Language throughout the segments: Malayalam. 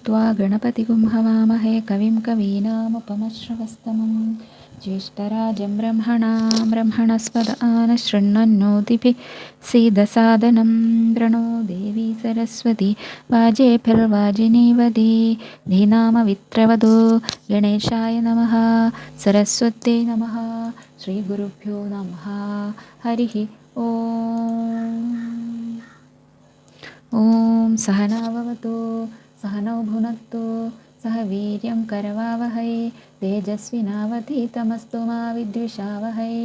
त्वा गणपतिगुं हवामहे कविं कवीनामुपमश्रवस्तमं ज्येष्ठराजं ब्रह्मणस्पद आनशृण्वन्नोतिभिः सीदसादनं प्रणो देवी सरस्वती वाजेभिर्वाजिनीवती धीनामवित्रवधू गणेशाय नमः सरस्वत्यै नमः श्रीगुरुभ्यो नमः हरिः ॐ सहनाववतु सहनौ भुनक्तु सह वीर्यं करवावहै तेजस्विनावधीतमस्तु मा विद्विषावहै।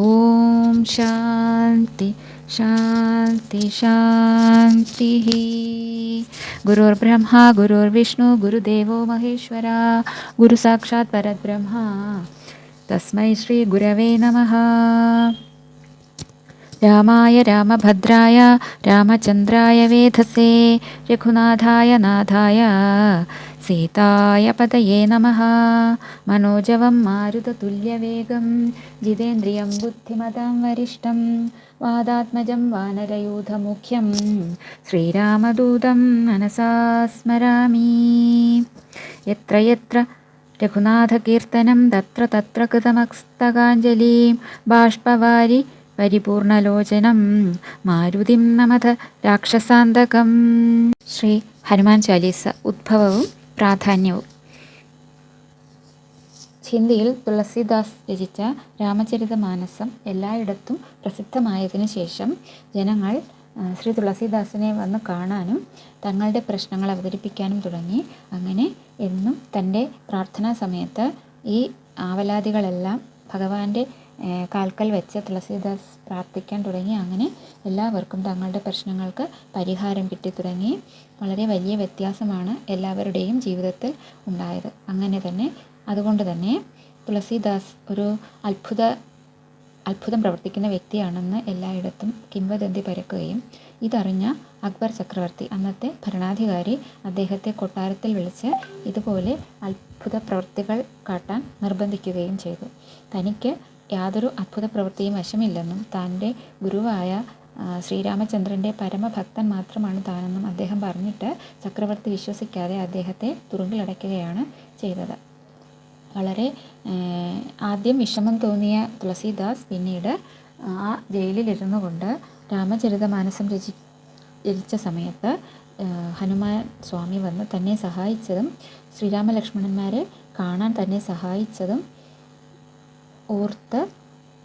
ॐ शान्ति शान्ति शान्तिः। गुरुर्ब्रह्मा गुरुर्विष्णु गुरुदेवो महेश्वरा गुरुसाक्षात् परब्रह्मा तस्मै श्री गुरवे नमः। रामाय रामभद्राय रामचन्द्राय वेधसे रघुनाथाय नाथाय सीताय पतये नमः। मनोजवं मारुततुल्यवेगं जितेन्द्रियं बुद्धिमतां वरिष्ठं वादात्मजं वानरयूथमुख्यं श्रीरामदूतं मनसा स्मरामि। यत्र यत्र रघुनाथकीर्तनं तत्र तत्र कृतमस्तकाञ्जलिं बाष्पवारि പരിപൂർണലോചനം മാരുതിം നമത രാക്ഷസാന്തകം. ശ്രീ ഹനുമാൻ ചാലീസ ഉദ്ഭവവും പ്രാധാന്യവും. ഹിന്ദിയിൽ തുളസീദാസ് രചിച്ച രാമചരിതമാനസം എല്ലായിടത്തും പ്രസിദ്ധമായതിനു ശേഷം ജനങ്ങൾ ശ്രീ തുളസീദാസിനെ വന്ന് കാണാനും തങ്ങളുടെ പ്രശ്നങ്ങൾ അവതരിപ്പിക്കാനും തുടങ്ങി. അങ്ങനെ എന്നും തൻ്റെ പ്രാർത്ഥനാ സമയത്ത് ഈ ആവലാതികളെല്ലാം ഭഗവാന്റെ കാൽക്കൽ വെച്ച് തുളസീദാസ് പ്രാർത്ഥിക്കാൻ തുടങ്ങി. അങ്ങനെ എല്ലാവർക്കും തങ്ങളുടെ പ്രശ്നങ്ങൾക്ക് പരിഹാരം കിട്ടി തുടങ്ങി. വളരെ വലിയ വ്യത്യാസമാണ് എല്ലാവരുടെയും ജീവിതത്തിൽ ഉണ്ടായത്. അങ്ങനെ തന്നെ അതുകൊണ്ട് തന്നെ തുളസീദാസ് ഒരു അത്ഭുതം പ്രവർത്തിക്കുന്ന വ്യക്തിയാണെന്ന് എല്ലായിടത്തും കിംവദന്തി പരക്കുകയും ഇതറിഞ്ഞ അക്ബർ ചക്രവർത്തി, അന്നത്തെ ഭരണാധികാരി, അദ്ദേഹത്തെ കൊട്ടാരത്തിൽ വിളിച്ച് ഇതുപോലെ അത്ഭുത പ്രവൃത്തികൾ കാട്ടാൻ നിർബന്ധിക്കുകയും ചെയ്തു. തനിക്ക് യാതൊരു അത്ഭുത പ്രവൃത്തിയും വശമില്ലെന്നും തൻ്റെ ഗുരുവായ ശ്രീരാമചന്ദ്രൻ്റെ പരമഭക്തൻ മാത്രമാണ് താനെന്നും അദ്ദേഹം പറഞ്ഞിട്ട് ചക്രവർത്തി വിശ്വസിക്കാതെ അദ്ദേഹത്തെ തുറുങ്കിലടയ്ക്കുകയാണ് ചെയ്തത്. വളരെ ആദ്യം വിഷമം തോന്നിയ തുളസീദാസ് പിന്നീട് ആ ജയിലിലിരുന്നു കൊണ്ട് രാമചരിതമാനസം രചിച്ച സമയത്ത് ഹനുമാൻ സ്വാമി വന്ന് തന്നെ സഹായിച്ചതും ശ്രീരാമലക്ഷ്മണന്മാരെ കാണാൻ തന്നെ സഹായിച്ചതും ഓർത്ത്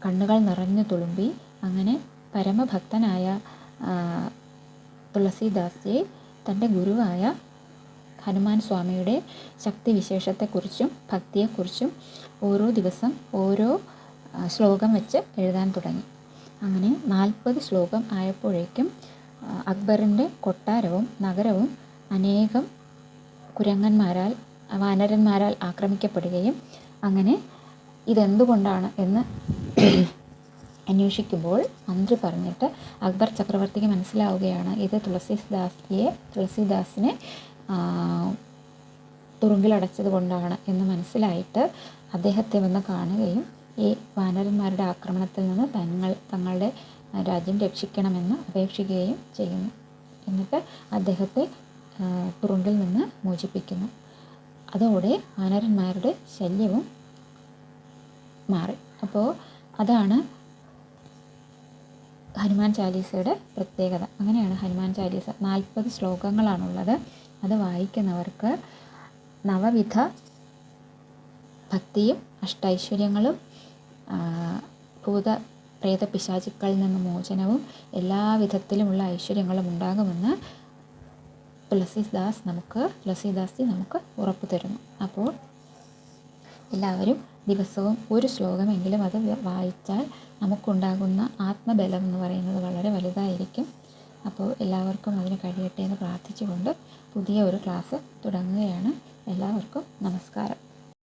കണ്ണുകൾ നിറഞ്ഞു തുളുമ്പി. അങ്ങനെ പരമഭക്തനായ തുളസീദാസിയെ തൻ്റെ ഗുരുവായ ഹനുമാൻ സ്വാമിയുടെ ശക്തിവിശേഷത്തെക്കുറിച്ചും ഭക്തിയെക്കുറിച്ചും ഓരോ ദിവസം ഓരോ ശ്ലോകം വെച്ച് എഴുതാൻ തുടങ്ങി. അങ്ങനെ 40 ശ്ലോകം ആയപ്പോഴേക്കും അക്ബറിൻ്റെ കൊട്ടാരവും നഗരവും അനേകം വാനരന്മാരാൽ ആക്രമിക്കപ്പെടുകയും അങ്ങനെ ഇതെന്തുകൊണ്ടാണ് എന്ന് അന്വേഷിക്കുമ്പോൾ മന്ത്രി പറഞ്ഞിട്ട് അക്ബർ ചക്രവർത്തിക്ക് മനസ്സിലാവുകയാണ് ഇത് തുളസീദാസിനെ തുറുങ്കിലടച്ചത് കൊണ്ടാണ് എന്ന് മനസ്സിലായിട്ട് അദ്ദേഹത്തെ വന്ന് കാണുകയും ഈ വാനരന്മാരുടെ ആക്രമണത്തിൽ നിന്ന് തങ്ങളുടെ രാജ്യം രക്ഷിക്കണമെന്ന് അപേക്ഷിക്കുകയും ചെയ്യുന്നു. എന്നിട്ട് അദ്ദേഹത്തെ തുറുങ്കിൽ നിന്ന് മോചിപ്പിക്കുന്നു. അതോടെ വാനരന്മാരുടെ ശല്യവും മാറി. അപ്പോൾ അതാണ് ഹനുമാൻ ചാലീസയുടെ പ്രത്യേകത. അങ്ങനെയാണ് ഹനുമാൻ ചാലീസ 40 ശ്ലോകങ്ങളാണുള്ളത്. അത് വായിക്കുന്നവർക്ക് നവവിധ ഭക്തിയും അഷ്ടൈശ്വര്യങ്ങളും ഭൂത പ്രേത പിശാചുക്കളിൽ നിന്ന് മോചനവും എല്ലാവിധത്തിലുമുള്ള ഐശ്വര്യങ്ങളും ഉണ്ടാകുമെന്ന് തുളസീദാസ് നമുക്ക് ഉറപ്പു തരുന്നു. അപ്പോൾ എല്ലാവരും ദിവസവും ഒരു ശ്ലോകമെങ്കിലും അത് വായിച്ചാൽ നമുക്കുണ്ടാകുന്ന ആത്മബലം എന്ന് പറയുന്നത് വളരെ വലുതായിരിക്കും. അപ്പോൾ എല്ലാവർക്കും അതിന് കഴിയട്ടെ എന്ന് പ്രാർത്ഥിച്ചുകൊണ്ട് പുതിയ ഒരു ക്ലാസ് തുടങ്ങുകയാണ്. എല്ലാവർക്കും നമസ്കാരം.